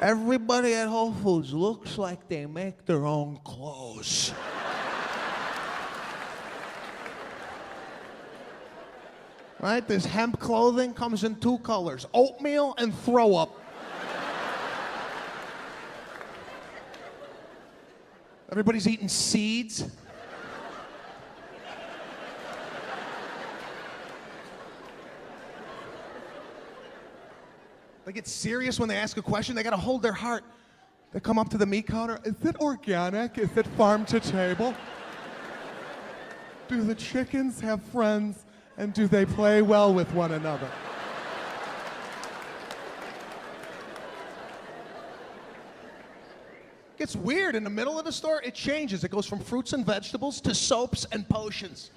Everybody at Whole Foods looks like they make their own clothes. Right? This hemp clothing comes in 2 colors, oatmeal and throw up. Everybody's eating seeds. They get serious when they ask a question. They gotta hold their heart. They come up to the meat counter. Is it organic? Is it farm to table? Do the chickens have friends? And do they play well with one another? It gets weird in the middle of the store. It changes. It goes from fruits and vegetables to soaps and potions.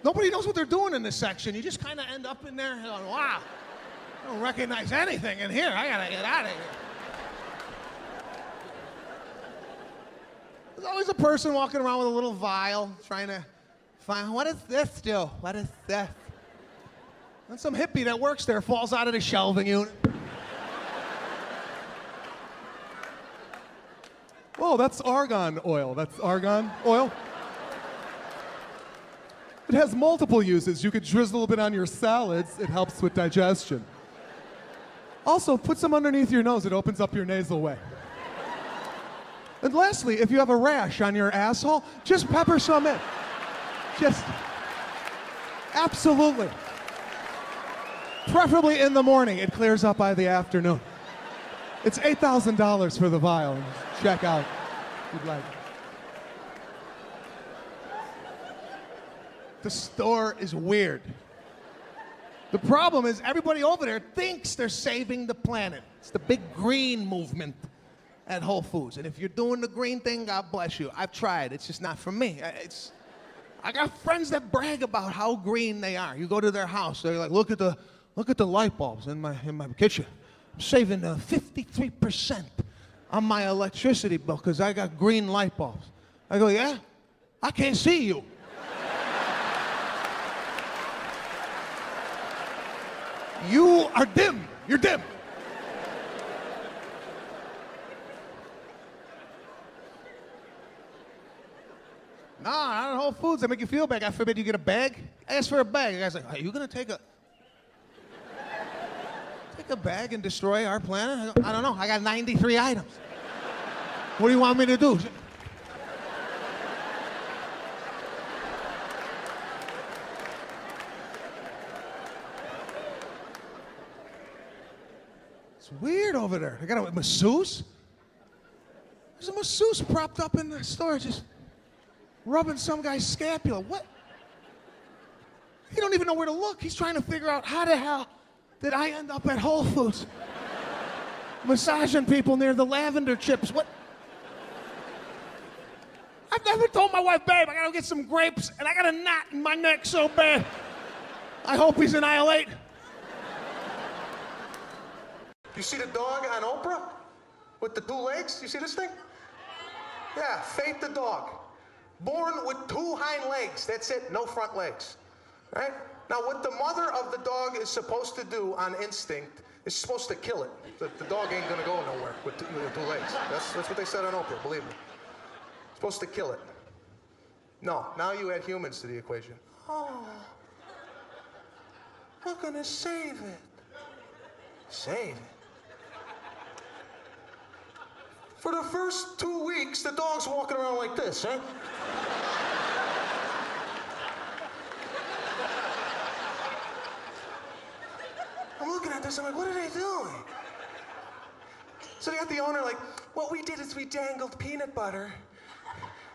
Nobody knows what they're doing in this section. You just kind of end up in there going, wow, I don't recognize anything in here. I gotta get out of here. There's always a person walking around with a little vial trying to find, what does this do? What is this? And some hippie that works there falls out of the shelving unit. Whoa, that's argan oil. That's argan oil. It has multiple uses. You could drizzle a little bit on your salads. It helps with digestion. Also, put some underneath your nose. It opens up your nasal way. And lastly, if you have a rash on your asshole, just pepper some in. Just, absolutely. Preferably in the morning. It clears up by the afternoon. It's $8,000 for the vial. Check out if you'd like. The store is weird. The problem is everybody over there thinks they're saving the planet. It's the big green movement at Whole Foods. And if you're doing the green thing, God bless you. I've tried. It's just not for me. I got friends that brag about how green they are. You go to their house, they're like, look at the light bulbs in my kitchen. I'm saving 53% on my electricity bill because I got green light bulbs. I go, yeah? I can't see you. You are dim. You're dim. No, not at Whole Foods. They make you feel bad. God forbid you get a bag. Ask for a bag. The guy's like, are you going to take a bag and destroy our planet? I don't know. I got 93 items. What do you want me to do? It's weird over there. They got a masseuse. There's a masseuse propped up in the store just rubbing some guy's scapula. What? He don't even know where to look. He's trying to figure out how the hell did I end up at Whole Foods massaging people near the lavender chips. What? I've never told my wife, babe, I gotta get some grapes and I got a knot in my neck so bad. I hope he's Annihilate. You see the dog on Oprah with the 2 legs? You see this thing? Yeah, Faith the dog. Born with 2 hind legs. That's it, no front legs. Right? Now, what the mother of the dog is supposed to do on instinct is supposed to kill it. The dog ain't gonna go nowhere with 2 legs. That's what they said on Oprah, believe me. Supposed to kill it. No, now you add humans to the equation. Oh, we're gonna save it. Save it? For the first 2 weeks, the dog's walking around like this, huh? I'm looking at this, I'm like, what are they doing? So they got the owner like, what we did is we dangled peanut butter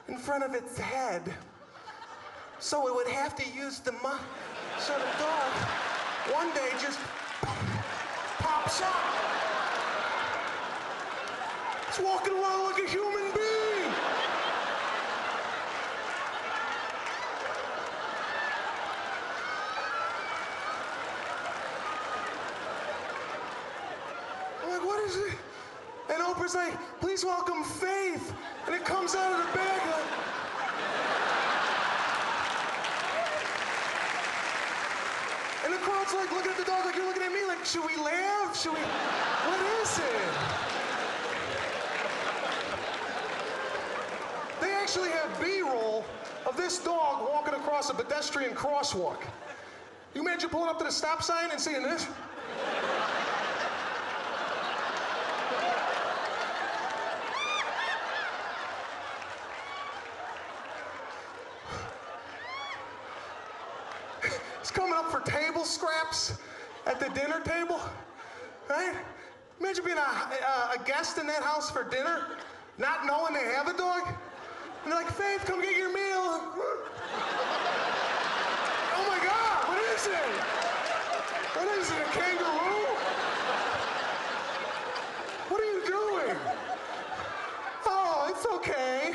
in front of its head. So it would have to use the so the dog one day just pops up. It's walking around like a human being. I'm like, what is it? And Oprah's like, please welcome Faith. And it comes out of the bag like, and the crowd's like looking at the dog like you're looking at me, like, should we laugh? Should we, what is it? They actually have B-roll of this dog walking across a pedestrian crosswalk. You imagine pulling up to the stop sign and seeing this? It's coming up for table scraps at the dinner table, right? Imagine being a guest in that house for dinner, not knowing they have a dog. And they're like, Faith, come get your meal. Oh my God, what is it? What is it, a kangaroo? What are you doing? Oh, it's okay.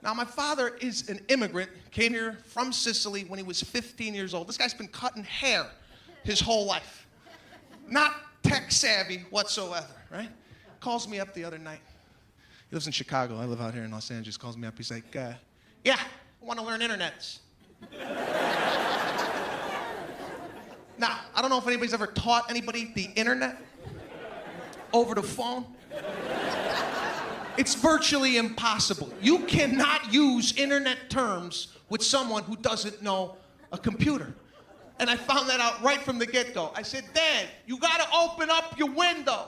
Now, my father is an immigrant, came here from Sicily when he was 15 years old. This guy's been cutting hair his whole life. Not tech savvy whatsoever, right? Calls me up the other night. He lives in Chicago. I live out here in Los Angeles. Calls me up. He's like, yeah, I want to learn internets. Now, I don't know if anybody's ever taught anybody the internet over the phone. It's virtually impossible. You cannot use internet terms with someone who doesn't know a computer. And I found that out right from the get-go. I said, Dad, you gotta open up your window.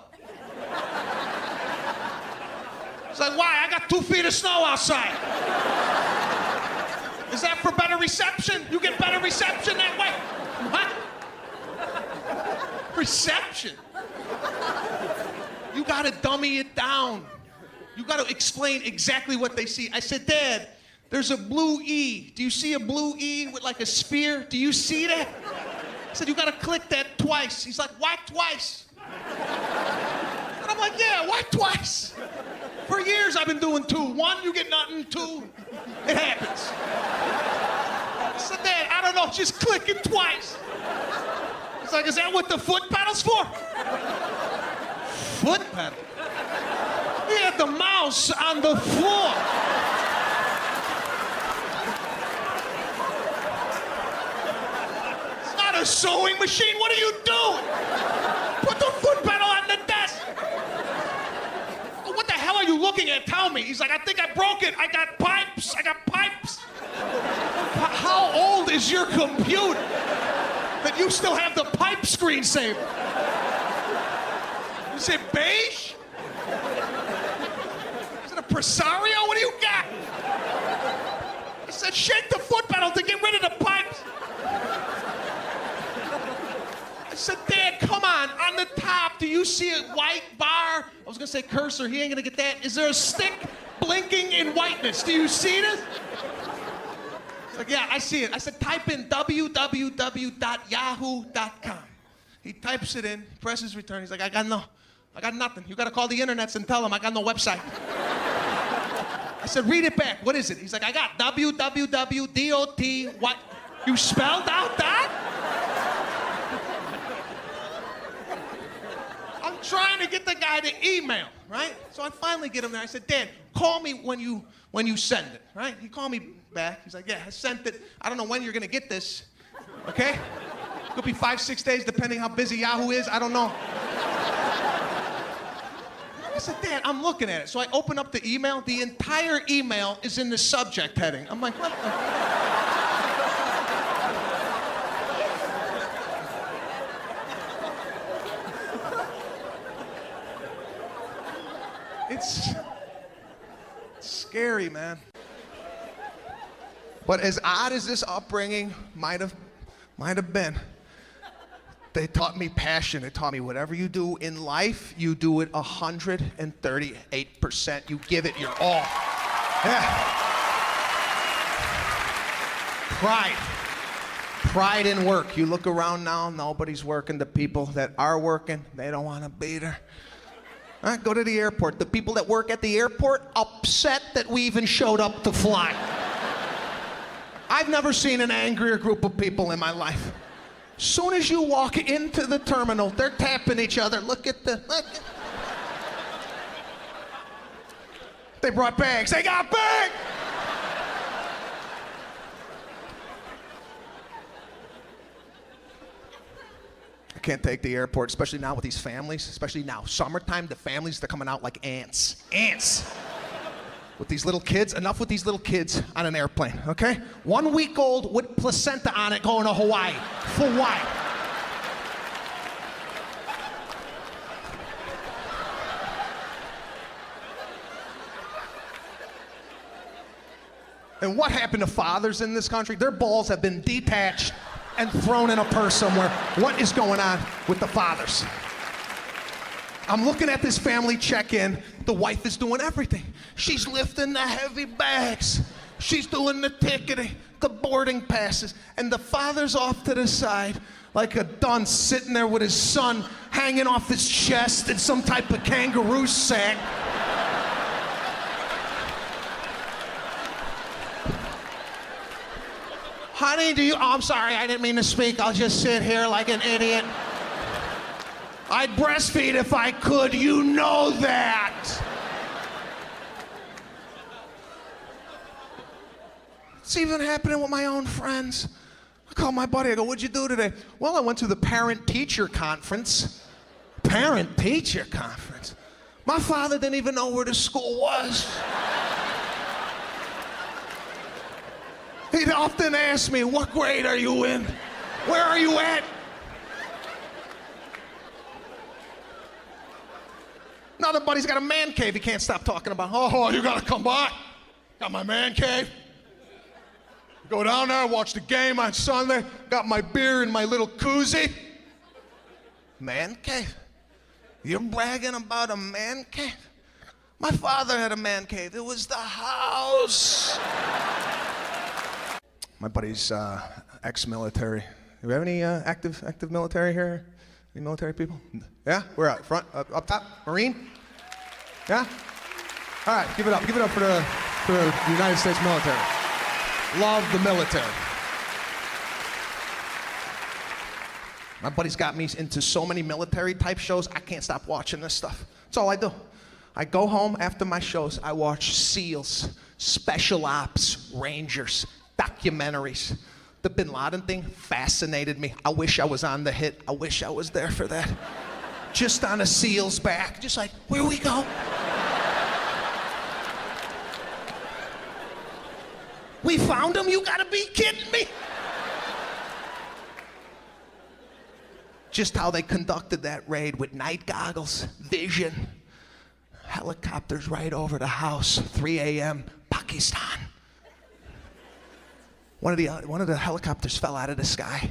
He's like, why? I got 2 feet of snow outside. Is that for better reception? You get better reception that way? What? Reception? You gotta dummy it down. You got to explain exactly what they see. I said, Dad, there's a blue E. Do you see a blue E with like a spear? Do you see that? I said, you got to click that twice. He's like, why twice? And I'm like, yeah, why twice? For years I've been doing 2. 1, you get nothing. 2, it happens. I said, Dad, I don't know, just click it twice. He's like, is that what the foot pedal's for? Foot pedal? He had the mouse on the floor. It's not a sewing machine. What are you doing? Put the foot pedal on the desk. What the hell are you looking at? Tell me. He's like, I think I broke it. I got pipes. How old is your computer that you still have the pipe screensaver? Is it beige? Presario, what do you got? I said, shake the foot pedal to get rid of the pipes. I said, Dad, come on the top, do you see a white bar? I was gonna say cursor, he ain't gonna get that. Is there a stick blinking in whiteness? Do you see this? He's like, yeah, I see it. I said, type in www.yahoo.com. He types it in, presses return. He's like, I got nothing. You gotta call the internets and tell them I got no website. I said, read it back. What is it? He's like, I got www.dot. What? You spelled out that? I'm trying to get the guy to email, right? So I finally get him there. I said, Dad, call me when you send it, right? He called me back. He's like, yeah, I sent it. I don't know when you're gonna get this, okay? Could be 5-6 days, depending how busy Yahoo is. I don't know. I said, Dad, I'm looking at it. So I open up the email. The entire email is in the subject heading. I'm like, what the? It's scary, man. But as odd as this upbringing might have been, they taught me passion. They taught me whatever you do in life, you do it 138%. You give it your all. Yeah. Pride in work. You look around now, nobody's working. The people that are working, they don't want to be there. All right, go to the airport. The people that work at the airport, upset that we even showed up to fly. I've never seen an angrier group of people in my life. Soon as you walk into the terminal, they're tapping each other. Look. They brought bags. They got bags! I can't take the airport, especially now with these families, especially now. Summertime, the families, they're coming out like ants. Ants. With these little kids, enough with these little kids on an airplane, okay? 1 week old with placenta on it going to Hawaii. Hawaii. And what happened to fathers in this country? Their balls have been detached and thrown in a purse somewhere. What is going on with the fathers? I'm looking at this family check-in. The wife is doing everything. She's lifting the heavy bags. She's doing the ticketing, the boarding passes, and the father's off to the side like a dunce sitting there with his son hanging off his chest in some type of kangaroo sack. Honey, do you... Oh, I'm sorry, I didn't mean to speak. I'll just sit here like an idiot. I'd breastfeed if I could, you know that. It's even happening with my own friends. I call my buddy, I go, what'd you do today? Well, I went to the parent-teacher conference. Parent-teacher conference? My father didn't even know where the school was. He'd often ask me, what grade are you in? Where are you at? Another buddy's got a man cave he can't stop talking about. Oh, you gotta come by. Got my man cave. Go down there, watch the game on Sunday. Got my beer in my little koozie. Man cave? You're bragging about a man cave? My father had a man cave. It was the house. My buddy's ex-military. Do we have any active military here? Any military people? Yeah? Where at? Front? Up top? Marine? Yeah? All right, give it up. Give it up for the United States military. Love the military. My buddy's got me into so many military type shows, I can't stop watching this stuff. That's all I do. I go home after my shows, I watch SEALs, Special Ops, Rangers, documentaries. The Bin Laden thing fascinated me. I wish I was on the hit. I wish I was there for that. Just on a SEAL's back, just like, where we go? We found him? You gotta be kidding me. Just how they conducted that raid with night goggles, vision, helicopters right over the house, 3 a.m., Pakistan. One of the helicopters fell out of the sky.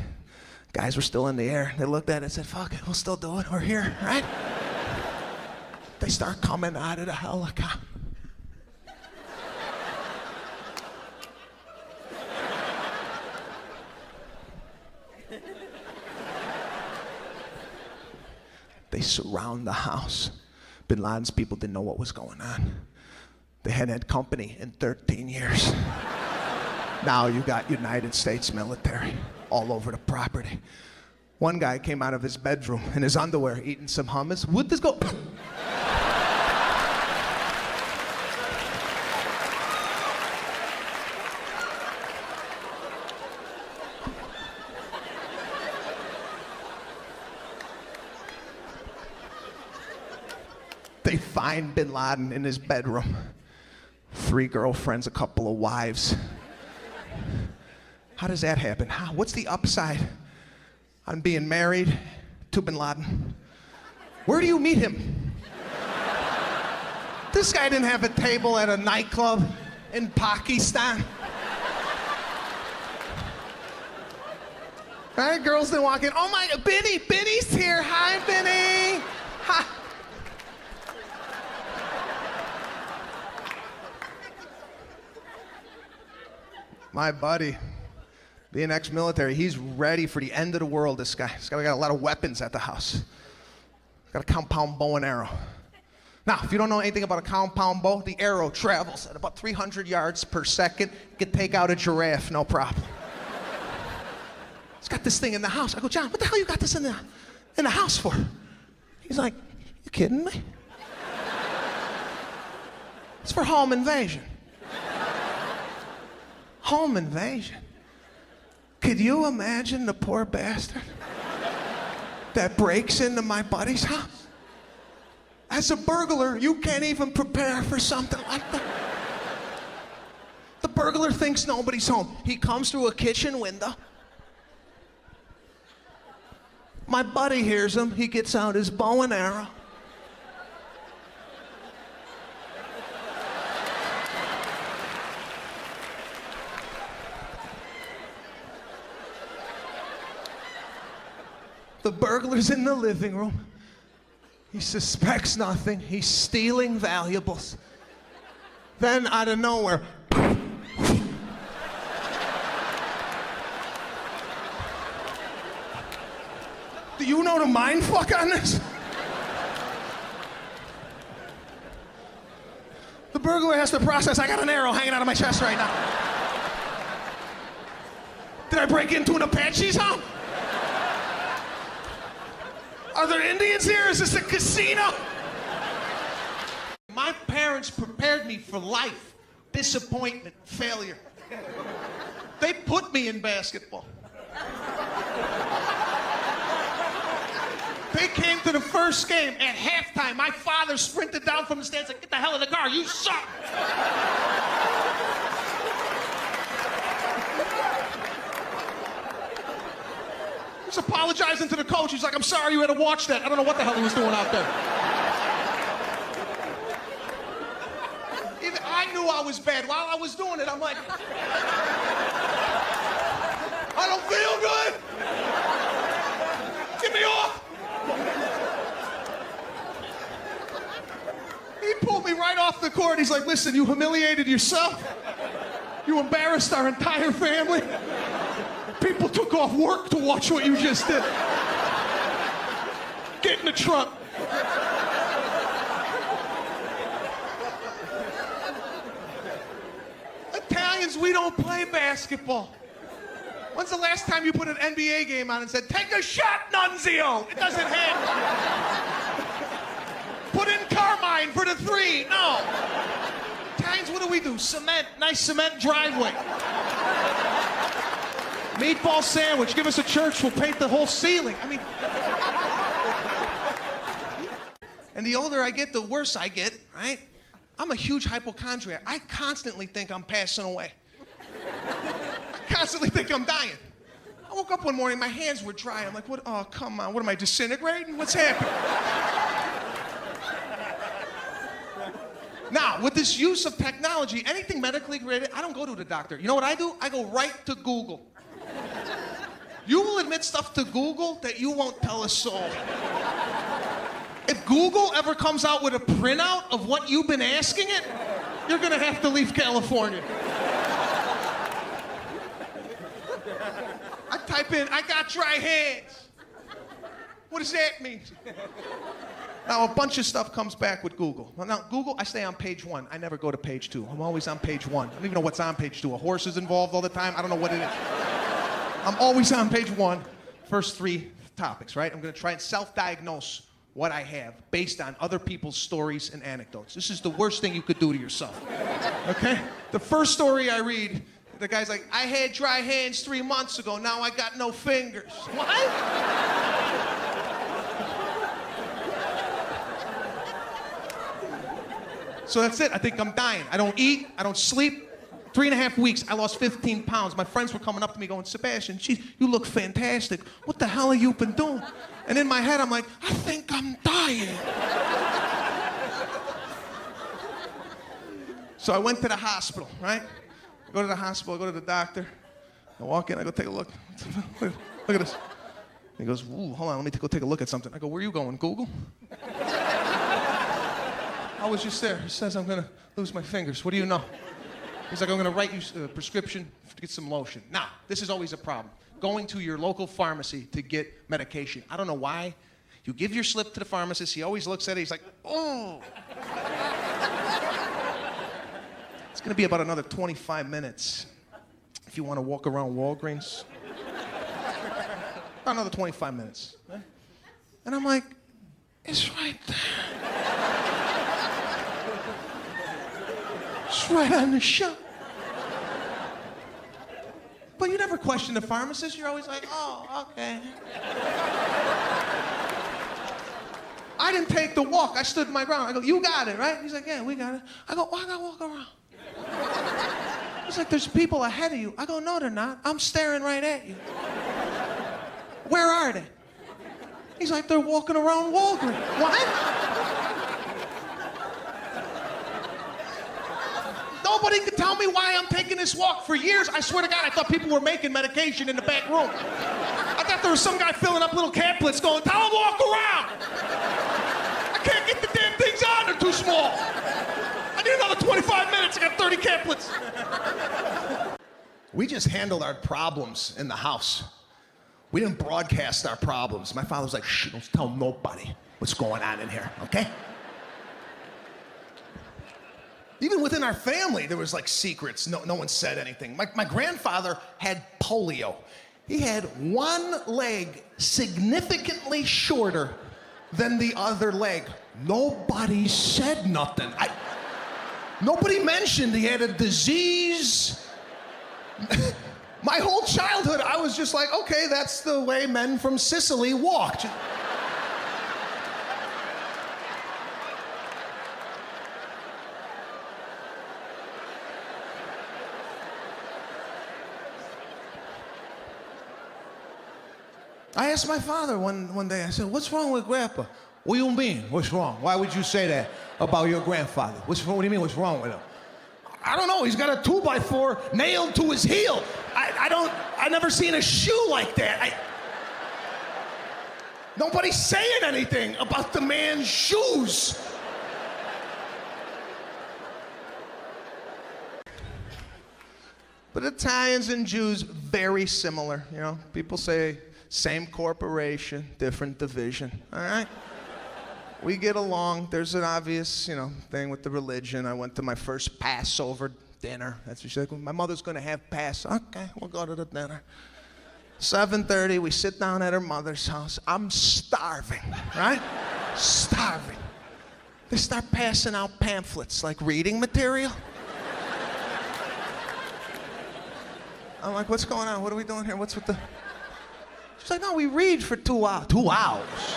Guys were still in the air. They looked at it and said, fuck it, we'll still do it. We're here, right? They start coming out of the helicopter. They surround the house. Bin Laden's people didn't know what was going on. They hadn't had company in 13 years. Now you got United States military all over the property. One guy came out of his bedroom in his underwear eating some hummus. Would this go? They find Bin Laden in his bedroom. 3 girlfriends, a couple of wives. How does that happen? What's the upside on being married to Bin Laden? Where do you meet him? This guy didn't have a table at a nightclub in Pakistan. Right? Girls didn't walk in. Oh my, Benny's here. Hi, Benny. Hi. My buddy, being ex-military, he's ready for the end of the world, this guy. He's got a lot of weapons at the house. Got a compound bow and arrow. Now, if you don't know anything about a compound bow, the arrow travels at about 300 yards per second. You can take out a giraffe, no problem. He's got this thing in the house. I go, John, what the hell you got this in the house for? He's like, you kidding me? It's for home invasion. Home invasion. Could you imagine the poor bastard? that breaks into my buddy's house. As a burglar, you can't even prepare for something like that. The burglar thinks nobody's home. He comes through a kitchen window. My buddy hears him. He gets out his bow and arrow. The burglar's in the living room. He suspects nothing. He's stealing valuables. Then, out of nowhere, do you know the mind fuck on this? The burglar has to process, I got an arrow hanging out of my chest right now. Did I break into an Apache's home? Are there Indians here? Is this a casino? My parents prepared me for life. Disappointment, failure. They put me in basketball. They came to the first game at halftime. My father sprinted down from the stands like, get the hell in the car, you suck. He's apologizing to the coach. He's like, I'm sorry you had to watch that. I don't know what the hell he was doing out there. Even I knew I was bad. While I was doing it, I'm like, I don't feel good. Get me off. He pulled me right off the court. He's like, listen, you humiliated yourself. You embarrassed our entire family. People took off work to watch what you just did. Get in the truck. Italians, we don't play basketball. When's the last time you put an NBA game on and said, take a shot, Nunzio? It doesn't happen. Put in Carmine for the three. No. Italians, what do? Cement, nice cement driveway. Meatball sandwich, give us a church, we'll paint the whole ceiling. I mean, and the older I get, the worse I get, right? I'm a huge hypochondriac. I constantly think I'm passing away. I constantly think I'm dying. I woke up one morning, my hands were dry. I'm like, what? Oh, come on, what am I, disintegrating? What's happening? Now, with this use of technology, anything medically related, I don't go to the doctor. You know what I do? I go right to Google. You will admit stuff to Google that you won't tell a soul. If Google ever comes out with a printout of what you've been asking it, you're gonna have to leave California. I type in, I got dry hands. What does that mean? Now, a bunch of stuff comes back with Google. Now, Google, I stay on page 1. I never go to page 2. I'm always on page 1. I don't even know what's on page 2. A horse is involved all the time. I don't know what it is. I'm always on page 1, first 3 topics, right? I'm going to try and self-diagnose what I have based on other people's stories and anecdotes. This is the worst thing you could do to yourself, okay? The first story I read, the guy's like, I had dry hands 3 months ago. Now I got no fingers. What? So that's it. I think I'm dying. I don't eat. I don't sleep. 3.5 weeks, I lost 15 pounds. My friends were coming up to me going, Sebastian, geez, you look fantastic. What the hell have you been doing? And in my head, I'm like, I think I'm dying. So I went to the hospital, right? I go to the hospital, I go to the doctor. I walk in, I go take a look. Look at this. He goes, ooh, hold on, let me go take a look at something. I go, where are you going, Google? I was just there. He says I'm gonna lose my fingers. What do you know? He's like, I'm gonna write you a prescription to get some lotion. Now, this is always a problem. Going to your local pharmacy to get medication. I don't know why. You give your slip to the pharmacist, he always looks at it, he's like, oh. It's gonna be about another 25 minutes if you wanna walk around Walgreens. About another 25 minutes. Right? And I'm like, it's right there. It's right on the shelf. But you never question the pharmacist. You're always like, oh, okay. I didn't take the walk. I stood my ground. I go, you got it, right? He's like, yeah, we got it. I go, why I gotta walk around? He's like, there's people ahead of you. I go, no, they're not. I'm staring right at you. Where are they? He's like, they're walking around Walgreens. What? Nobody could tell me why I'm taking this walk. For years, I swear to God, I thought people were making medication in the back room. I thought there was some guy filling up little caplets going, tell him walk around. I can't get the damn things on, they're too small. I need another 25 minutes, I got 30 caplets. We just handled our problems in the house. We didn't broadcast our problems. My father was like, shh, don't tell nobody what's going on in here, okay? Even within our family, there was like secrets. No one said anything. My grandfather had polio. He had one leg significantly shorter than the other leg. Nobody said nothing. Nobody mentioned he had a disease. My whole childhood, I was just like, okay, that's the way men from Sicily walked. I asked my father one day, I said, what's wrong with Grandpa? What do you mean, what's wrong? Why would you say that about your grandfather? What do you mean, what's wrong with him? I don't know, he's got a 2x4 nailed to his heel. I never seen a shoe like that. Nobody's saying anything about the man's shoes. But Italians and Jews, very similar, you know? People say, same corporation, different division, all right? We get along. There's an obvious, thing with the religion. I went to my first Passover dinner. That's what she's like, my mother's gonna have Pass. Okay, we'll go to the dinner. 7:30, we sit down at her mother's house. I'm starving, right? Starving. They start passing out pamphlets, like reading material. I'm like, what's going on? What are we doing here? What's with the... She's like, no, we read for 2 hours. 2 hours?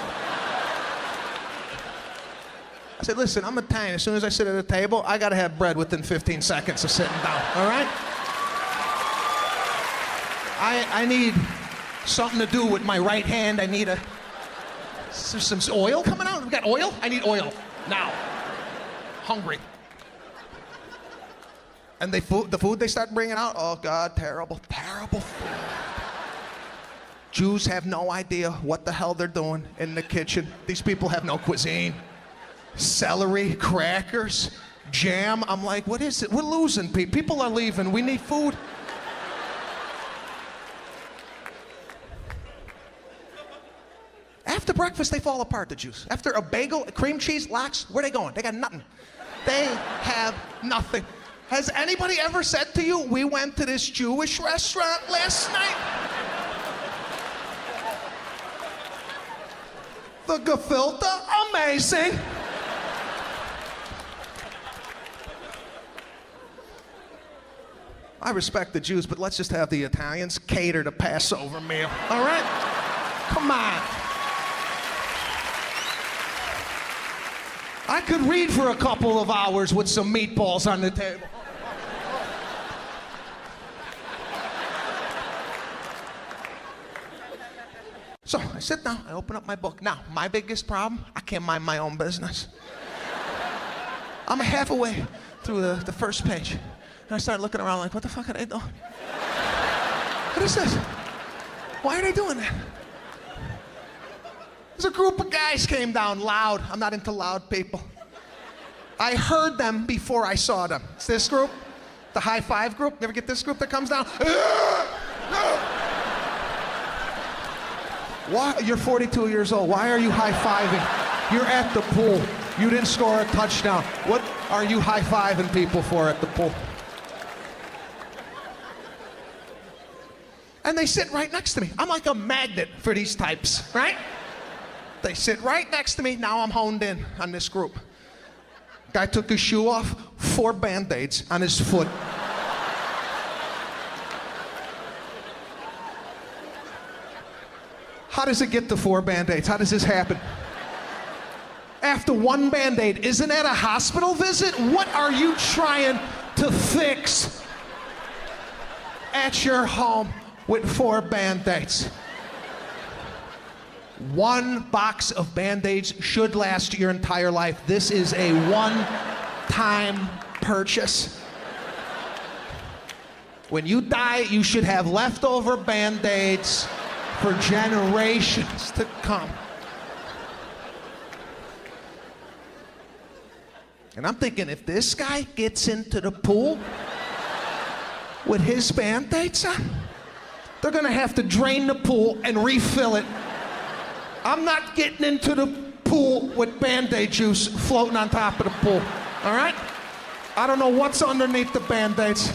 I said, listen, I'm Italian. As soon as I sit at a table, I gotta have bread within 15 seconds of sitting down, all right? I need something to do with my right hand. I need some oil coming out? We got oil? I need oil, now. Hungry. And the food they start bringing out, oh God, terrible, terrible food. Jews have no idea what the hell they're doing in the kitchen. These people have no cuisine. Celery, crackers, jam. I'm like, what is it? We're losing people. People are leaving. We need food. After breakfast, they fall apart, the Jews. After a bagel, cream cheese, lox, where are they going? They got nothing. They have nothing. Has anybody ever said to you, we went to this Jewish restaurant last night? The gefilte, amazing. I respect the Jews, but let's just have the Italians cater the Passover meal, all right? Come on. I could read for a couple of hours with some meatballs on the table. So I sit down, I open up my book. Now, my biggest problem, I can't mind my own business. I'm halfway through the first page. And I start looking around like, what the fuck are they doing? What is this? Why are they doing that? There's a group of guys came down loud. I'm not into loud people. I heard them before I saw them. It's this group, the high five group. You ever get this group that comes down? Why? You're 42 years old. Why are you high-fiving? You're at the pool. You didn't score a touchdown. What are you high-fiving people for at the pool? And they sit right next to me. I'm like a magnet for these types, right? They sit right next to me. Now I'm honed in on this group. Guy took his shoe off, 4 Band-Aids on his foot. How does it get to 4 Band-Aids? How does this happen? after one Band-Aid. Isn't that a hospital visit? What are you trying to fix at your home with 4 Band-Aids? One box of Band-Aids should last your entire life. This is a one-time purchase. When you die, you should have leftover Band-Aids for generations to come. And I'm thinking, if this guy gets into the pool with his Band-Aids on, they're gonna have to drain the pool and refill it. I'm not getting into the pool with Band-Aid juice floating on top of the pool, all right? I don't know what's underneath the Band-Aids.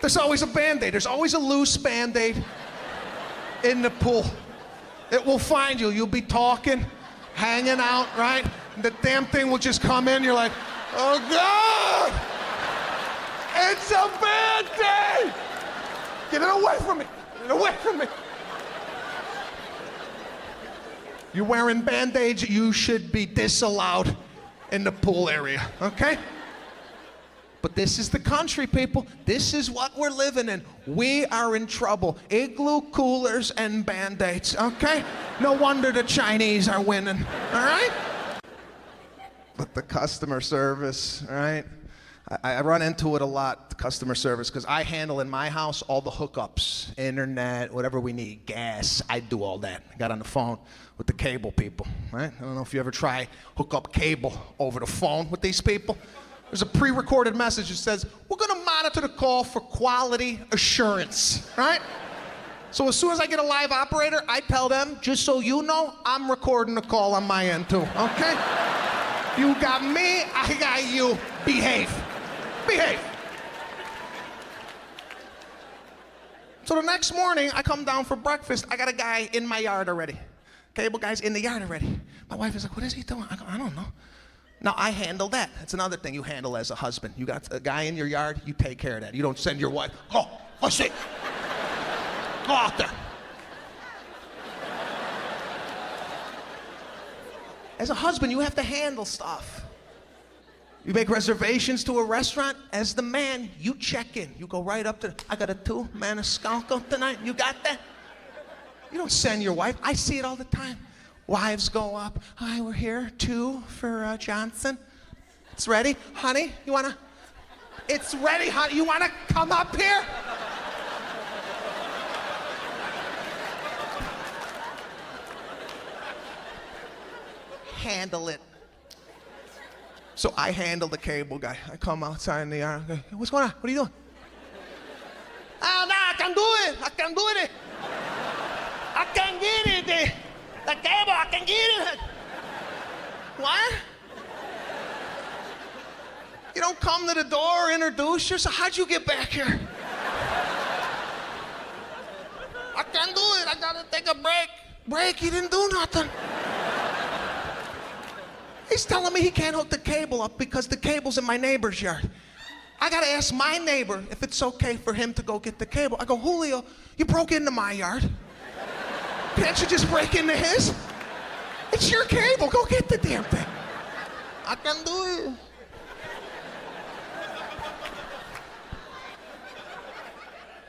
There's always a Band-Aid. There's always a loose Band-Aid in the pool. It will find you. You'll be talking, hanging out, right? The damn thing will just come in. You're like, oh God! It's a Band-Aid! Get it away from me! Get it away from me! You're wearing Band-Aids, you should be disallowed in the pool area, okay? But this is the country, people. This is what we're living in. We are in trouble. Igloo coolers and Band-Aids, okay? No wonder the Chinese are winning, all right? But the customer service, all right? I run into it a lot, customer service, because I handle in my house all the hookups, internet, whatever we need, gas. I do all that. I got on the phone with the cable people, right? I don't know if you ever try hook up cable over the phone with these people. There's a pre-recorded message that says, we're gonna monitor the call for quality assurance, right? So as soon as I get a live operator, I tell them, just so you know, I'm recording the call on my end too, okay? You got me, I got you. Behave. Behave. So the next morning, I come down for breakfast. I got a guy in my yard already. Cable guy's in the yard already. My wife is like, what is he doing? I go, I don't know. Now, I handle that. That's another thing you handle as a husband. You got a guy in your yard, you take care of that. You don't send your wife, go, let's see. Go out there. As a husband, you have to handle stuff. You make reservations to a restaurant. As the man, you check in. You go right up to, I got a 2 Maniscalco tonight. You got that? You don't send your wife. I see it all the time. Wives go up. Hi, we're here. 2 for Johnson. It's ready. Honey, you wanna? It's ready, honey. You wanna come up here? Handle it. So I handle the cable guy. I come outside in the yard. I go, hey, what's going on? What are you doing? Oh, no, I can do it. I can do it. I can get it. The cable, I can get it. What? You don't come to the door, introduce yourself. How'd you get back here? I can't do it. I gotta take a break. Break? He didn't do nothing. He's telling me he can't hook the cable up because the cable's in my neighbor's yard. I gotta ask my neighbor if it's okay for him to go get the cable. I go, Julio, you broke into my yard. Can't you just break into his? It's your cable. Go get the damn thing. I can do it.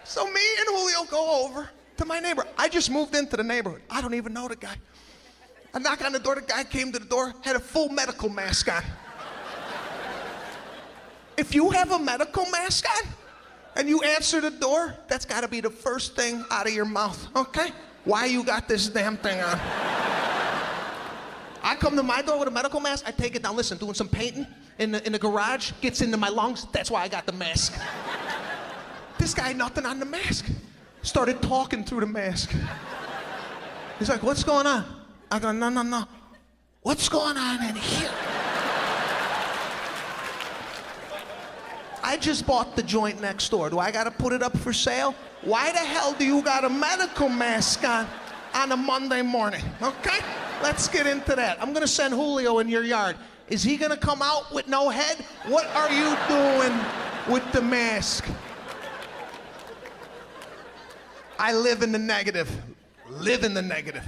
So me and Julio go over to my neighbor. I just moved into the neighborhood. I don't even know the guy. I knock on the door. The guy came to the door, had a full medical mask on. If you have a medical mask on and you answer the door, that's got to be the first thing out of your mouth, okay? Why you got this damn thing on? I come to my door with a medical mask, I take it down. Listen, doing some painting in the garage, gets into my lungs. That's why I got the mask. This guy, nothing on the mask. Started talking through the mask. He's like, what's going on? I go, no. What's going on in here? I just bought the joint next door. Do I gotta put it up for sale? Why the hell do you got a medical mask on a Monday morning? Okay, let's get into that. I'm gonna send Julio in your yard. Is he gonna come out with no head? What are you doing with the mask? I live in the negative. Live in the negative.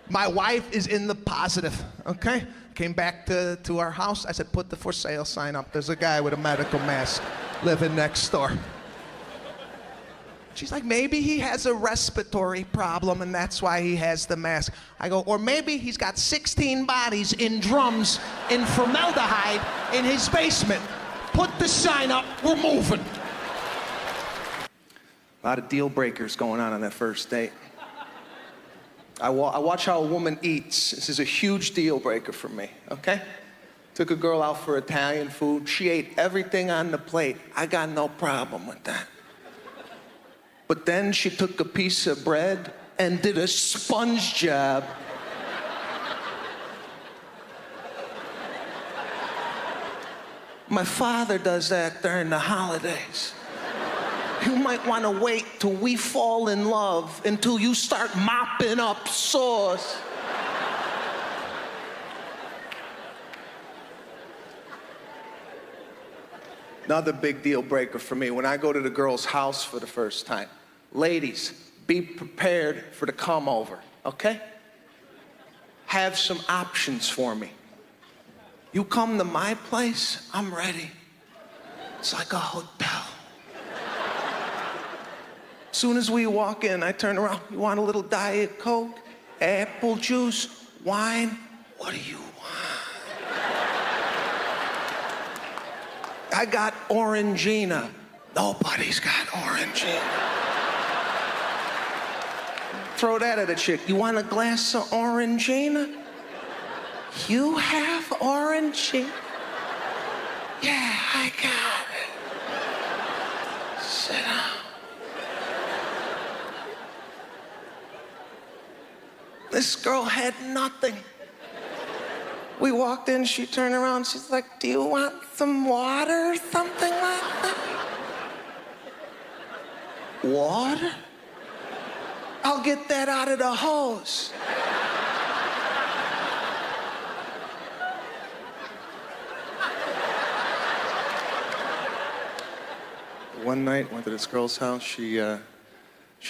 My wife is in the positive, okay? Came back to our house. I said, put the for sale sign up. There's a guy with a medical mask living next door. She's like, maybe he has a respiratory problem and that's why he has the mask. I go, or maybe he's got 16 bodies in drums in formaldehyde in his basement. Put the sign up, we're moving. A lot of deal breakers going on that first date. I watch how a woman eats. This is a huge deal breaker for me, okay? Took a girl out for Italian food. She ate everything on the plate. I got no problem with that. But then she took a piece of bread and did a sponge job. My father does that during the holidays. You might want to wait till we fall in love until you start mopping up sauce. Another big deal breaker for me, when I go to the girl's house for the first time. Ladies, be prepared for the come over, okay? Have some options for me. You come to my place, I'm ready. It's like a hotel. As soon as we walk in, I turn around. You want a little Diet Coke, apple juice, wine? What do you want? I got Orangina. Nobody's got Orangina. Throw that at a chick. You want a glass of Orangina? You have Orangina? Yeah, I got it. Sit down. This girl had nothing. We walked in, she turned around, she's like, do you want some water or something like that? Water? I'll get that out of the hose. One night, went to this girl's house, she had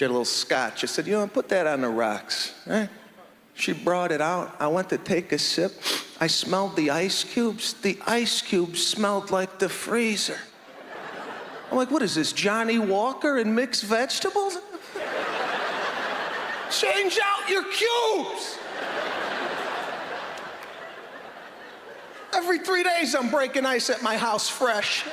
a little scotch. I said, you know, put that on the rocks, right? She brought it out. I went to take a sip. I smelled the ice cubes. The ice cubes smelled like the freezer. I'm like, what is this, Johnny Walker and mixed vegetables? Change out your cubes. Every 3 days I'm breaking ice at my house fresh.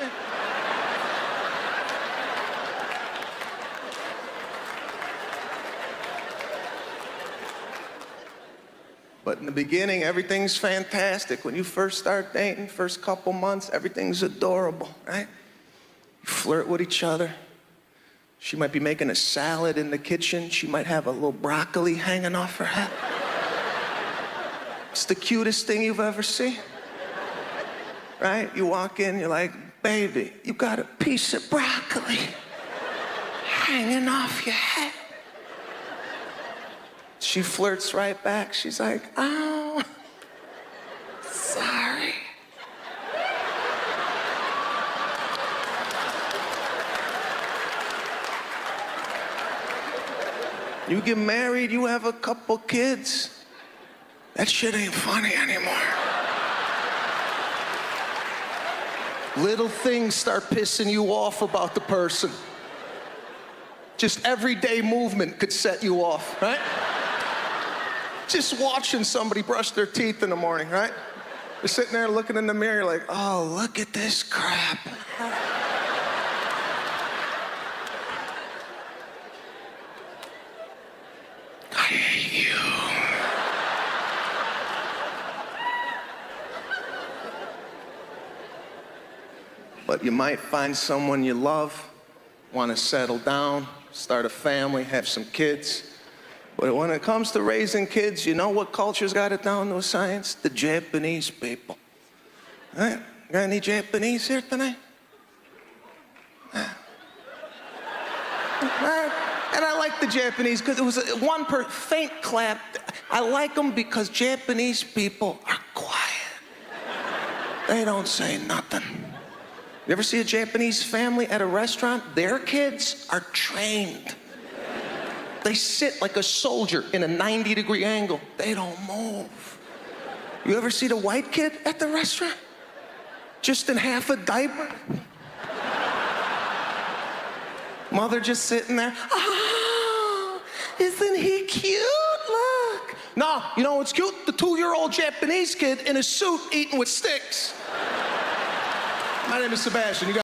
But in the beginning, everything's fantastic. When you first start dating, first couple months, everything's adorable, right? You flirt with each other. She might be making a salad in the kitchen. She might have a little broccoli hanging off her head. It's the cutest thing you've ever seen, right? You walk in, you're like, baby, you got a piece of broccoli hanging off your head. She flirts right back. She's like, oh, sorry. You get married, you have a couple kids. That shit ain't funny anymore. Little things start pissing you off about the person. Just everyday movement could set you off, right? Just watching somebody brush their teeth in the morning, right? You're sitting there looking in the mirror like, oh, look at this crap. I hate you. But you might find someone you love, want to settle down, start a family, have some kids. But when it comes to raising kids, you know what culture's got it down to a science? The Japanese people. Right? Got any Japanese here tonight? Right. And I like the Japanese because it was one faint clap. I like them because Japanese people are quiet. They don't say nothing. You ever see a Japanese family at a restaurant? Their kids are trained. They sit like a soldier in a 90-degree angle. They don't move. You ever see the white kid at the restaurant? Just in half a diaper? Mother just sitting there. Oh, isn't he cute? Look. No, you know what's cute? The 2-year-old Japanese kid in a suit eating with sticks. My name is Sebastian.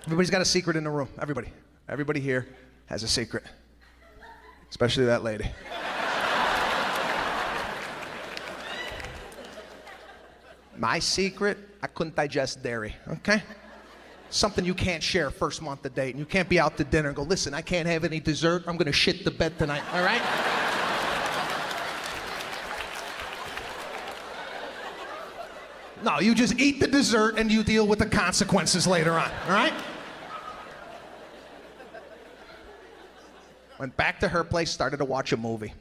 Everybody's got a secret in the room. Everybody. Everybody here has a secret. Especially that lady. My secret, I couldn't digest dairy, okay? Something you can't share first month of date. And you can't be out to dinner and go, listen, I can't have any dessert. I'm gonna shit the bed tonight, all right? No, you just eat the dessert and you deal with the consequences later on, all right? Went back to her place, started to watch a movie.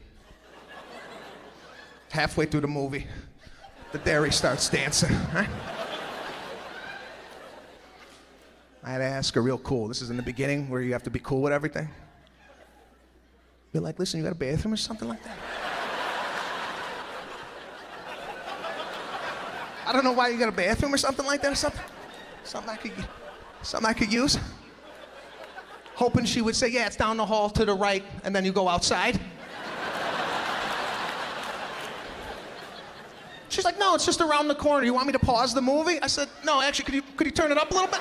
Halfway through the movie, the dairy starts dancing, right? I had to ask her real cool. This is in the beginning where you have to be cool with everything. Be like, listen, you got a bathroom or something like that? I don't know why you got a bathroom or something like that or something. Something I could use. Hoping she would say, yeah, it's down the hall to the right, and then you go outside. She's like, no, it's just around the corner. You want me to pause the movie? I said, no, actually, could you turn it up a little bit?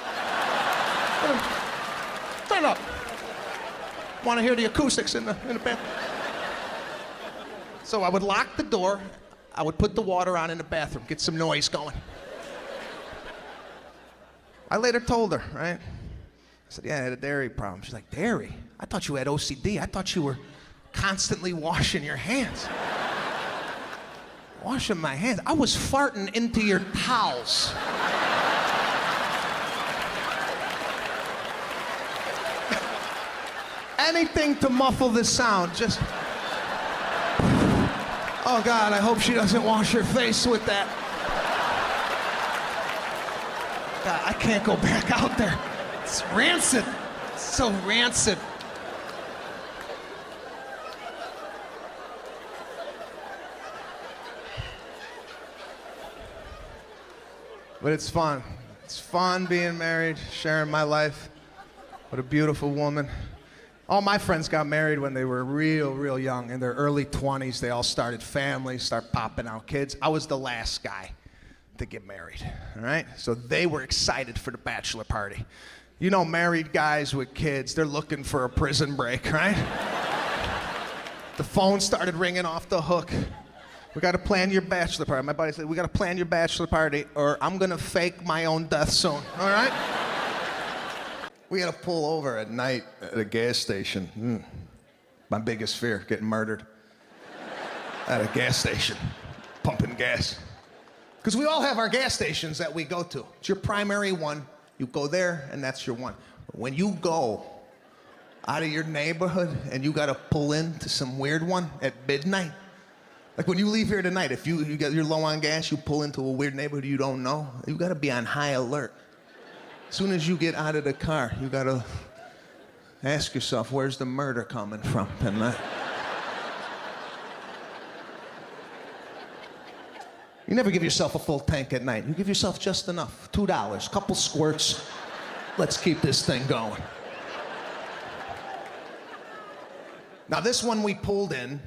Turn it up. Want to hear the acoustics in the bed. So I would lock the door. I would put the water on in the bathroom, get some noise going. I later told her, right? I said, yeah, I had a dairy problem. She's like, dairy? I thought you had OCD. I thought you were constantly washing your hands. Washing my hands? I was farting into your towels. Anything to muffle the sound, just... Oh God, I hope she doesn't wash her face with that. God, I can't go back out there. It's rancid. It's so rancid. But it's fun. It's fun being married, sharing my life. What a beautiful woman. All my friends got married when they were real young. In their early 20s, they all started families, start popping out kids. I was the last guy to get married, all right? So they were excited for the bachelor party. You know, married guys with kids, they're looking for a prison break, right? The phone started ringing off the hook. We gotta plan your bachelor party. My buddy said, we gotta plan your bachelor party or I'm gonna fake my own death soon, all right? We had to pull over at night at a gas station. My biggest fear, getting murdered at a gas station, pumping gas. Because we all have our gas stations that we go to. It's your primary one. You go there, and that's your one. When you go out of your neighborhood and you got to pull into some weird one at midnight, like when you leave here tonight, if you're low on gas, you pull into a weird neighborhood you don't know, you got to be on high alert. As soon as you get out of the car, you gotta ask yourself, where's the murder coming from tonight? You never give yourself a full tank at night. You give yourself just enough, $2, couple squirts. Let's keep this thing going. Now this one we pulled in,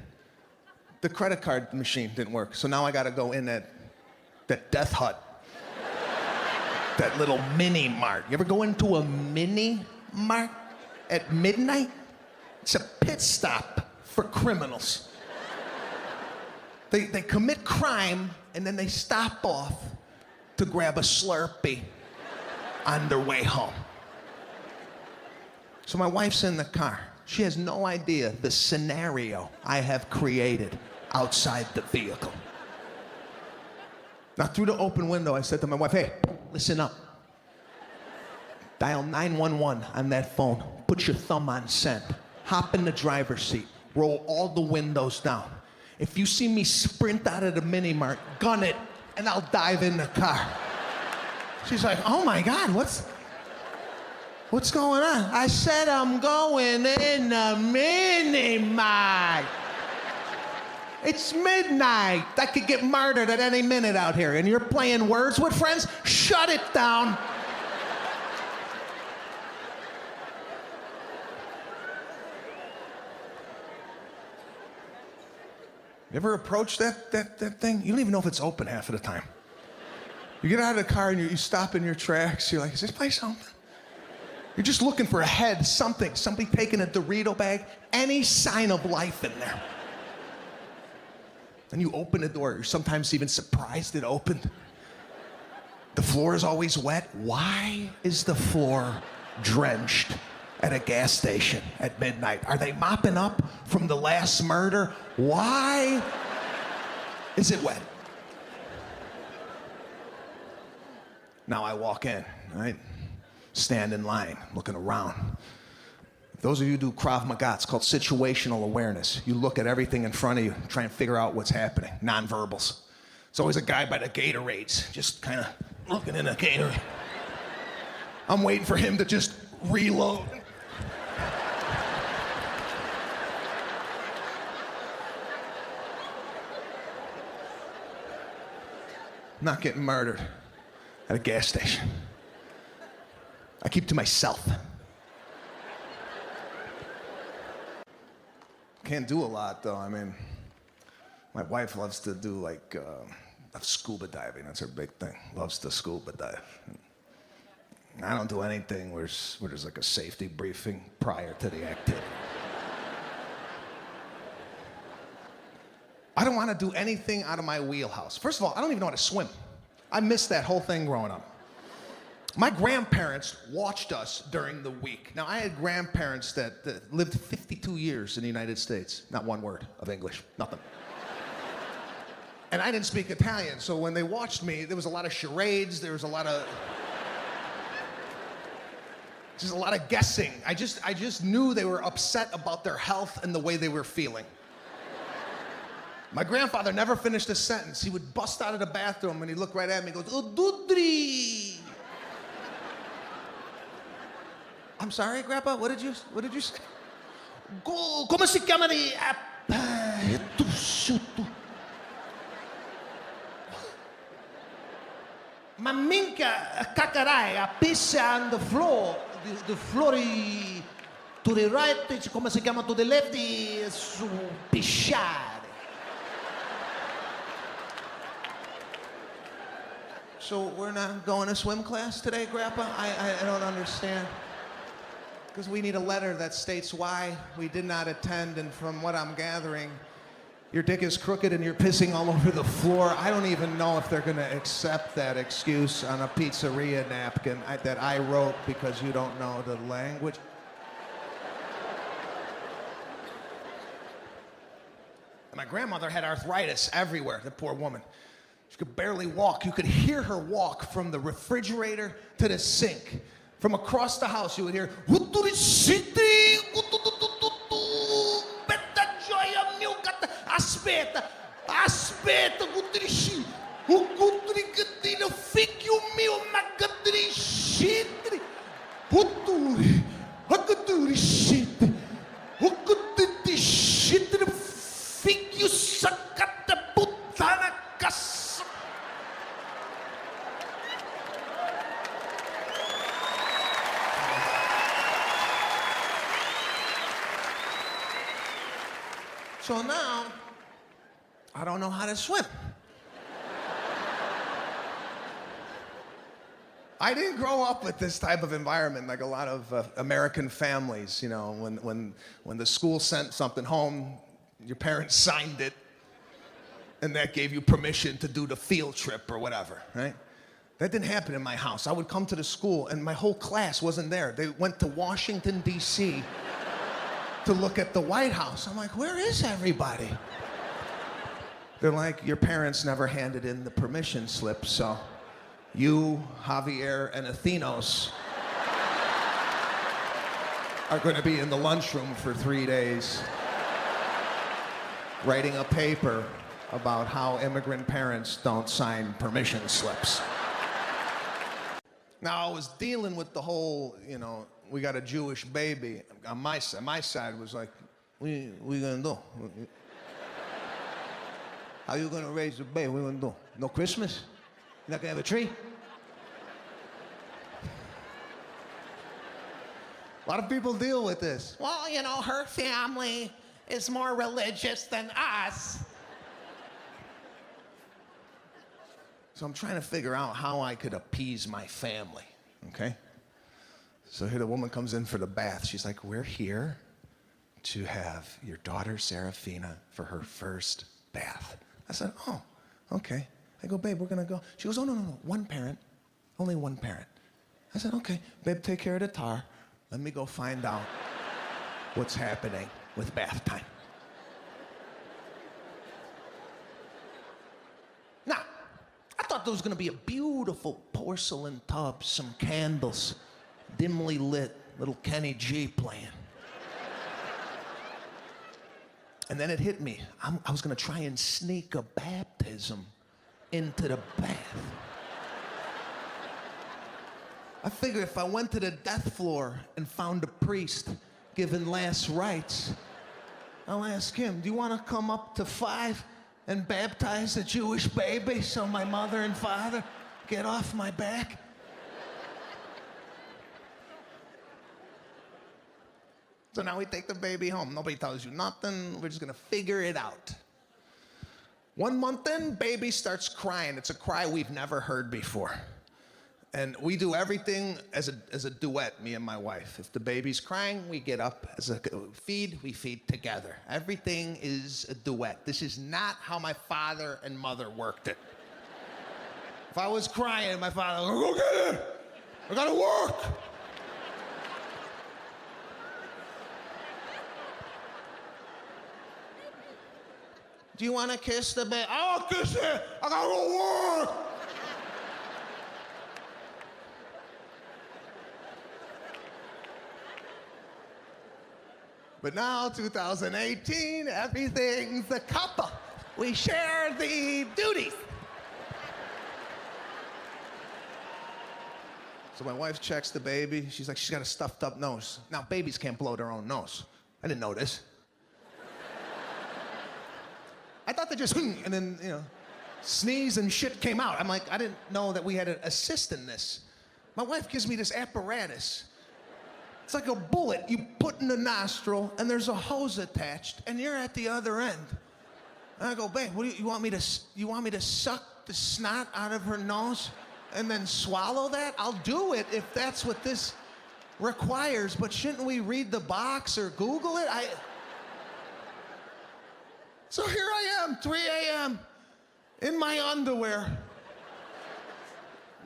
the credit card machine didn't work. So now I gotta go in that death hut. That little mini mart. You ever go into a mini mart at midnight? It's a pit stop for criminals. They commit crime and then they stop off to grab a Slurpee on their way home. So my wife's in the car. She has no idea the scenario I have created outside the vehicle. Now, through the open window, I said to my wife, hey, listen up. Dial 911 on that phone. Put your thumb on send. Hop in the driver's seat. Roll all the windows down. If you see me sprint out of the mini-mart, gun it, and I'll dive in the car. She's like, oh my God, What's going on? I said I'm going in a mini-mart. It's midnight. I could get murdered at any minute out here, and you're playing words with friends? Shut it down. You ever approach that thing? You don't even know if it's open half of the time. You get out of the car and you stop in your tracks. You're like, is this place open? You're just looking for a head, something. Somebody taking a Dorito bag, any sign of life in there. Then you open the door. You're sometimes even surprised it opened. The floor is always wet. Why is the floor drenched at a gas station at midnight? Are they mopping up from the last murder? Why is it wet? Now I walk in, right? Stand in line, looking around. Those of you who do Krav Maga, it's called situational awareness. You look at everything in front of you, try and figure out what's happening, nonverbals. It's always a guy by the Gatorades, just kind of looking in a Gatorade. I'm waiting for him to just reload. I'm not getting murdered at a gas station. I keep to myself. Can't do a lot though. I mean, my wife loves to do like scuba diving. That's her big thing. Loves to scuba dive. I don't do anything where there's like a safety briefing prior to the activity. I don't want to do anything out of my wheelhouse. First of all, I don't even know how to swim. I missed that whole thing growing up. My grandparents watched us during the week. Now, I had grandparents that lived 52 years in the United States. Not one word of English, nothing. And I didn't speak Italian, so when they watched me, there was a lot of charades, there was a lot of... just a lot of guessing. I just knew they were upset about their health and the way they were feeling. My grandfather never finished a sentence. He would bust out of the bathroom and he'd look right at me and goes, "Oh, Dudri." I'm sorry, Grandpa, what did you say? Come si chiama di... Ma minchia, caccarai, a piss on the floor. The floor to the right, come si chiama, to the left, su pisciare. So we're not going to swim class today, Grandpa? I don't understand. Because we need a letter that states why we did not attend, and from what I'm gathering, your dick is crooked and you're pissing all over the floor. I don't even know if they're going to accept that excuse on a pizzeria napkin that I wrote because you don't know the language. And my grandmother had arthritis everywhere, the poor woman. She could barely walk. You could hear her walk from the refrigerator to the sink. From across the house, you would hear, aspetta, figlio mio, figlio saccata puttana cassa. So now, I don't know how to swim. I didn't grow up with this type of environment like a lot of American families, you know, when the school sent something home, your parents signed it, and that gave you permission to do the field trip or whatever, right? That didn't happen in my house. I would come to the school, and my whole class wasn't there. They went to Washington, D.C. to look at the White House. I'm like, where is everybody? They're like, your parents never handed in the permission slip, so you, Javier, and Athenos are going to be in the lunchroom for 3 days writing a paper about how immigrant parents don't sign permission slips. Now, I was dealing with the whole, we got a Jewish baby. On my side was like, what you gonna do? How you gonna raise the baby? What you gonna do? No Christmas? You're not gonna have a tree? A lot of people deal with this. Well, you know, her family is more religious than us. So I'm trying to figure out how I could appease my family, okay? So here the woman comes in for the bath. She's like, we're here to have your daughter, Serafina, for her first bath. I said, oh, okay. I go, babe, we're gonna go. She goes, oh, no, one parent, only one parent. I said, okay, babe, take care of the tar. Let me go find out what's happening with bath time. Now, I thought there was gonna be a beautiful porcelain tub, some candles, dimly lit, little Kenny G playing. And then it hit me. I was gonna try and sneak a baptism into the bath. I figured if I went to the death floor and found a priest giving last rites, I'll ask him, do you wanna come up to 5 and baptize a Jewish baby so my mother and father get off my back? So now we take the baby home. Nobody tells you nothing. We're just gonna figure it out. 1 month in, baby starts crying. It's a cry we've never heard before. And we do everything as a duet, me and my wife. If the baby's crying, we get up as a feed, we feed together. Everything is a duet. This is not how my father and mother worked it. If I was crying, my father would go get it. I gotta work. Do you want to kiss the baby? I'll kiss it. I gotta go work. But now, 2018, everything's a couple. We share the duties. So my wife checks the baby. She's like, she's got a stuffed up nose. Now, babies can't blow their own nose. I didn't know this. I thought they just, and then, you know, sneeze and shit came out. I'm like, I didn't know that we had an assist in this. My wife gives me this apparatus. It's like a bullet you put in the nostril, and there's a hose attached, and you're at the other end. And I go, babe, what do you want me to suck the snot out of her nose and then swallow that? I'll do it if that's what this requires, but shouldn't we read the box or Google it? So here I am, 3 a.m., in my underwear,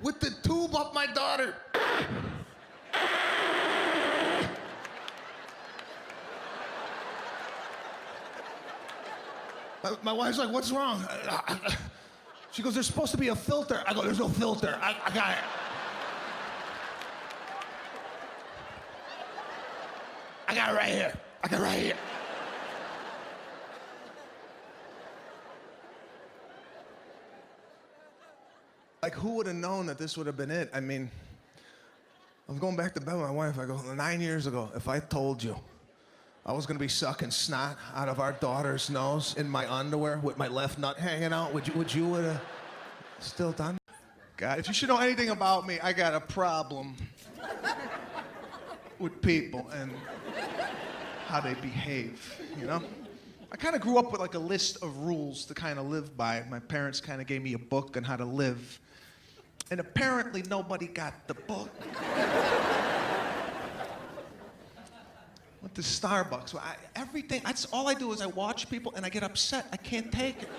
with the tube up my daughter. My wife's like, what's wrong? She goes, there's supposed to be a filter. I go, there's no filter. I got it. I got it right here. I got it right here. Like, who would have known that this would have been it? I mean, I was going back to bed with my wife. I go, 9 years ago, if I told you I was gonna be sucking snot out of our daughter's nose in my underwear with my left nut hanging out, would you would have still done? God, if you should know anything about me, I got a problem with people and how they behave, you know? I kind of grew up with like a list of rules to kind of live by. My parents kind of gave me a book on how to live. And apparently nobody got the book. Went to Starbucks. Everything, that's all I do is I watch people and I get upset. I can't take it.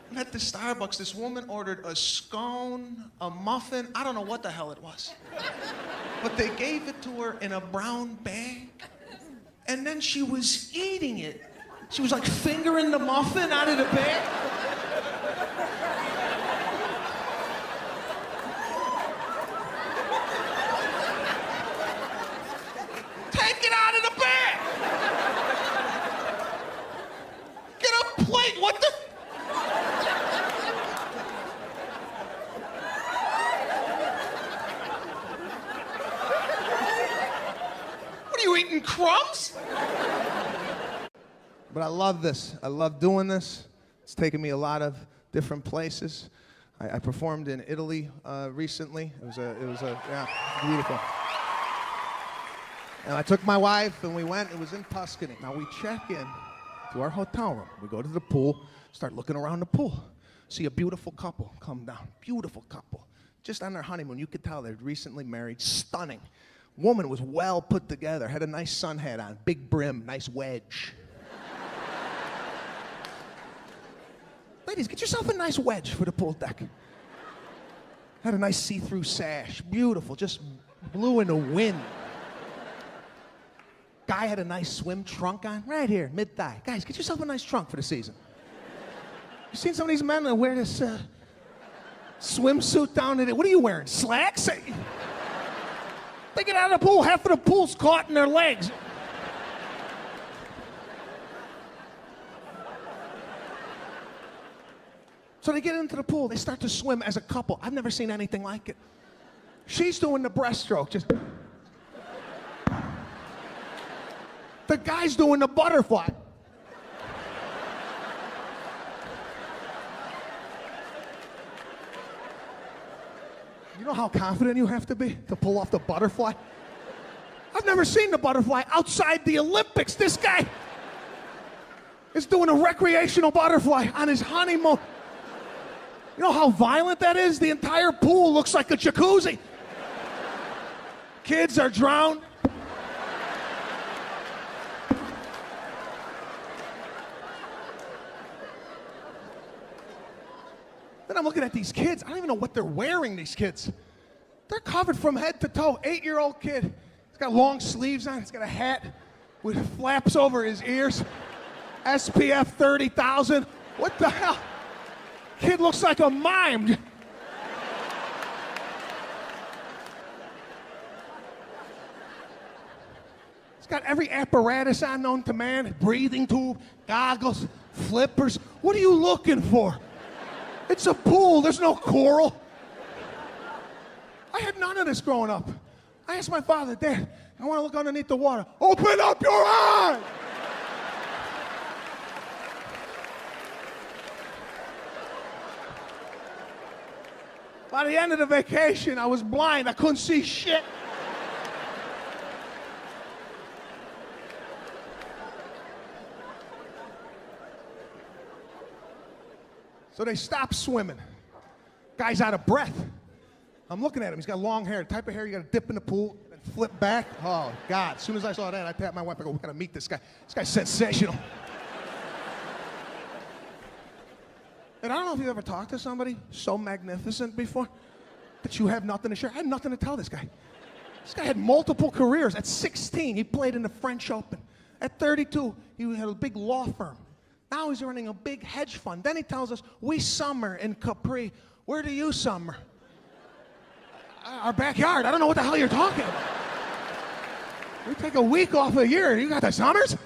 And at the Starbucks, this woman ordered a scone, a muffin, I don't know what the hell it was. But they gave it to her in a brown bag. And then she was eating it. She was like fingering the muffin out of the bag. Take it out of the bag! Get a plate, what the? But I love this. I love doing this. It's taken me a lot of different places. I performed in Italy recently. It was beautiful. And I took my wife and we went. It was in Tuscany. Now we check in to our hotel room. We go to the pool, start looking around the pool. See a beautiful couple come down. Beautiful couple. Just on their honeymoon. You could tell they're recently married. Stunning. Woman was well put together. Had a nice sun hat on. Big brim. Nice wedge. Ladies, get yourself a nice wedge for the pool deck. Had a nice see-through sash. Beautiful. Just blew in the wind. Guy had a nice swim trunk on. Right here, mid-thigh. Guys, get yourself a nice trunk for the season. You seen some of these men that wear this swimsuit down in it? What are you wearing? Slacks? They get out of the pool, half of the pool's caught in their legs. So they get into the pool, they start to swim as a couple. I've never seen anything like it. She's doing the breaststroke, just. The guy's doing the butterfly. You know how confident you have to be to pull off the butterfly? I've never seen the butterfly outside the Olympics. This guy is doing a recreational butterfly on his honeymoon. You know how violent that is? The entire pool looks like a jacuzzi. Kids are drowned. Then I'm looking at these kids. I don't even know what they're wearing, these kids. They're covered from head to toe. 8-year-old kid. He's got long sleeves on. He's got a hat with flaps over his ears. SPF 30,000. What the hell? Kid looks like a mime. He's got every apparatus on known to man. Breathing tube, goggles, flippers. What are you looking for? It's a pool, there's no coral. I had none of this growing up. I asked my father, Dad, I want to look underneath the water. Open up your eyes! By the end of the vacation, I was blind. I couldn't see shit. So they stop swimming. Guy's out of breath. I'm looking at him. He's got long hair. The type of hair you got to dip in the pool and flip back. Oh, God. As soon as I saw that, I tapped my wife. I go, we got to meet this guy. This guy's sensational. And I don't know if you've ever talked to somebody so magnificent before that you have nothing to share. I had nothing to tell this guy. This guy had multiple careers. At 16, he played in the French Open. At 32, he had a big law firm. Now he's running a big hedge fund. Then he tells us, we summer in Capri. Where do you summer? Our backyard. I don't know what the hell you're talking about. We take a week off a year. You got the summers?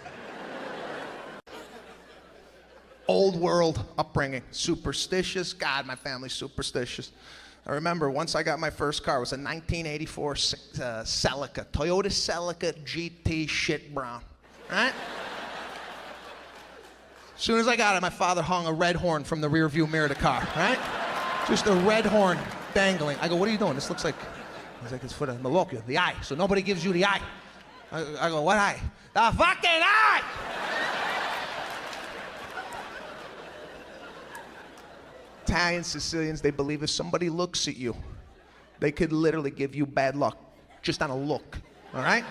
Old world upbringing. Superstitious. God, my family's superstitious. I remember once I got my first car. It was a 1984 Celica. Toyota Celica GT shit brown. Right? As soon as I got it, my father hung a red horn from the rear view mirror of the car, right? Just a red horn dangling. I go, what are you doing? This looks like, he's like, it's for the Malokia, the eye. So nobody gives you the eye. I go, what eye? The fucking eye! Italians, Sicilians, they believe if somebody looks at you, they could literally give you bad luck just on a look, all right?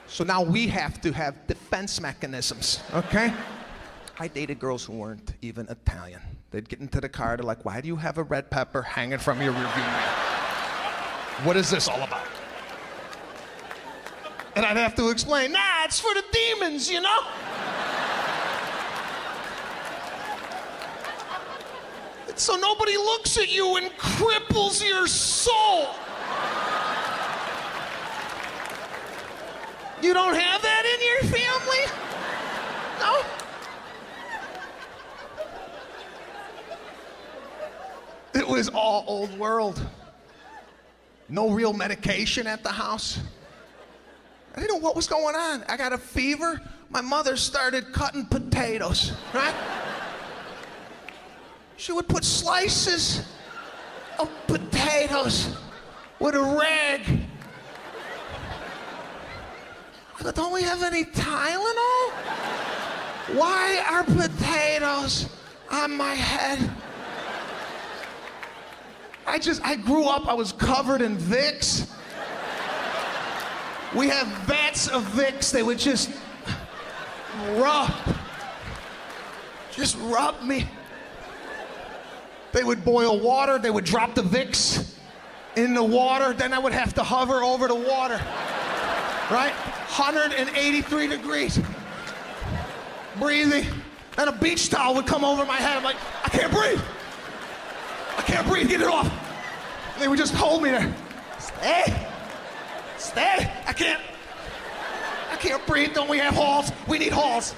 So now we have to have defense mechanisms, okay? I dated girls who weren't even Italian. They'd get into the car, they're like, why do you have a red pepper hanging from your rearview mirror? What is this all about? And I'd have to explain, nah, it's for the demons, you know? It's so nobody looks at you and cripples your soul. You don't have that in your family? No? It was all old world. No real medication at the house. I didn't know what was going on. I got a fever. my mother started cutting potatoes, right? She would put slices of potatoes with a rag. I go, don't we have any Tylenol? Why are potatoes on my head? I grew up, I was covered in Vicks. We have vats of Vicks, they would just rub me. They would boil water, they would drop the Vicks in the water, then I would have to hover over the water, right? 183 degrees, breathing, and a beach towel would come over my head. I'm like, I can't breathe, get it off. And they would just hold me there. Stay, I can't breathe, don't we have halls? We need halls.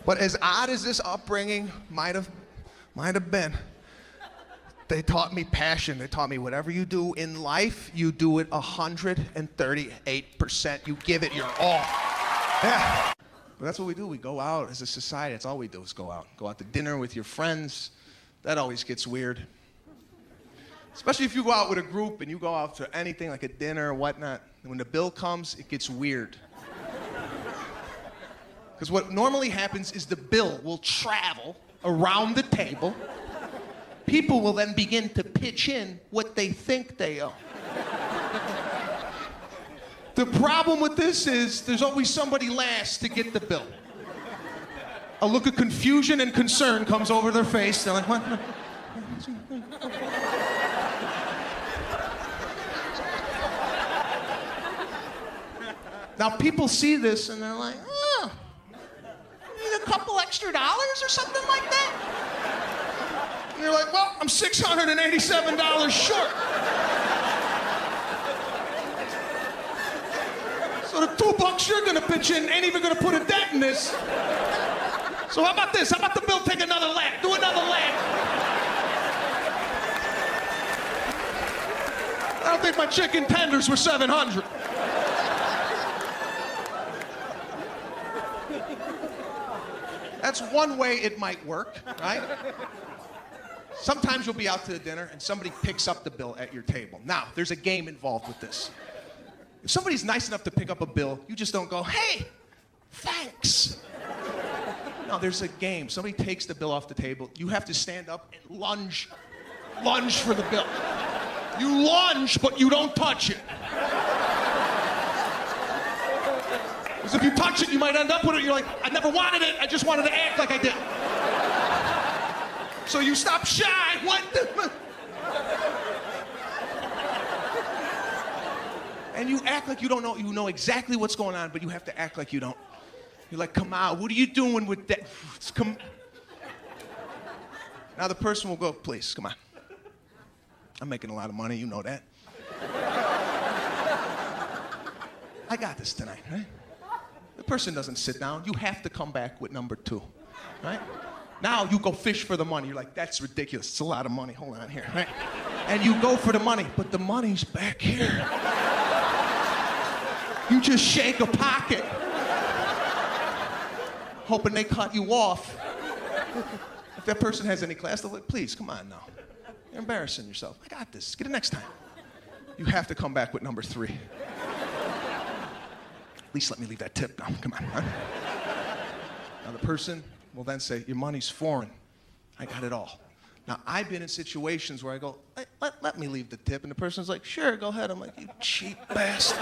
But as odd as this upbringing might have been, they taught me passion. They taught me whatever you do in life, you do it 138%. You give it your all. Yeah. But that's what we do. We go out as a society. That's all we do is go out. Go out to dinner with your friends. That always gets weird. Especially if you go out with a group and you go out to anything like a dinner or whatnot. When the bill comes, it gets weird. Because what normally happens is the bill will travel around the table. People will then begin to pitch in what they think they owe. The problem with this is there's always somebody last to get the bill. A look of confusion and concern comes over their face. They're like, what? Now people see this and they're like, oh, need a couple extra dollars or something like that? And you're like, well, I'm $687 short. So the $2 you're gonna pitch in ain't even gonna put a dent in this. So how about this? How about the bill take another lap? Do another lap. I don't think my chicken tenders were 700. That's one way it might work, right? Sometimes you'll be out to the dinner and somebody picks up the bill at your table. Now, there's a game involved with this. If somebody's nice enough to pick up a bill, you just don't go, hey, thanks. No, there's a game. Somebody takes the bill off the table. You have to stand up and lunge for the bill. You lunge, but you don't touch it. Because if you touch it, you might end up with it. You're like, I never wanted it. I just wanted to act like I did. So you stop shy. What the? And you act like you don't know. You know exactly what's going on, but you have to act like you don't. You're like, come on, what are you doing with that? Come. Now the person will go, please, come on. I'm making a lot of money, you know that. I got this tonight, right? The person doesn't sit down. You have to come back with number 2, right? Now you go fish for the money. You're like, that's ridiculous. It's a lot of money. Hold on here, right? And you go for the money, but the money's back here. You just shake a pocket, hoping they cut you off. If that person has any class, they're like, please, come on now. You're embarrassing yourself. I got this. Get it next time. You have to come back with number 3. At least let me leave that tip now. Come on. Huh? Now the person will then say, your money's foreign. I got it all. Now I've been in situations where I go, let me leave the tip. And the person's like, sure, go ahead. I'm like, you cheap bastard.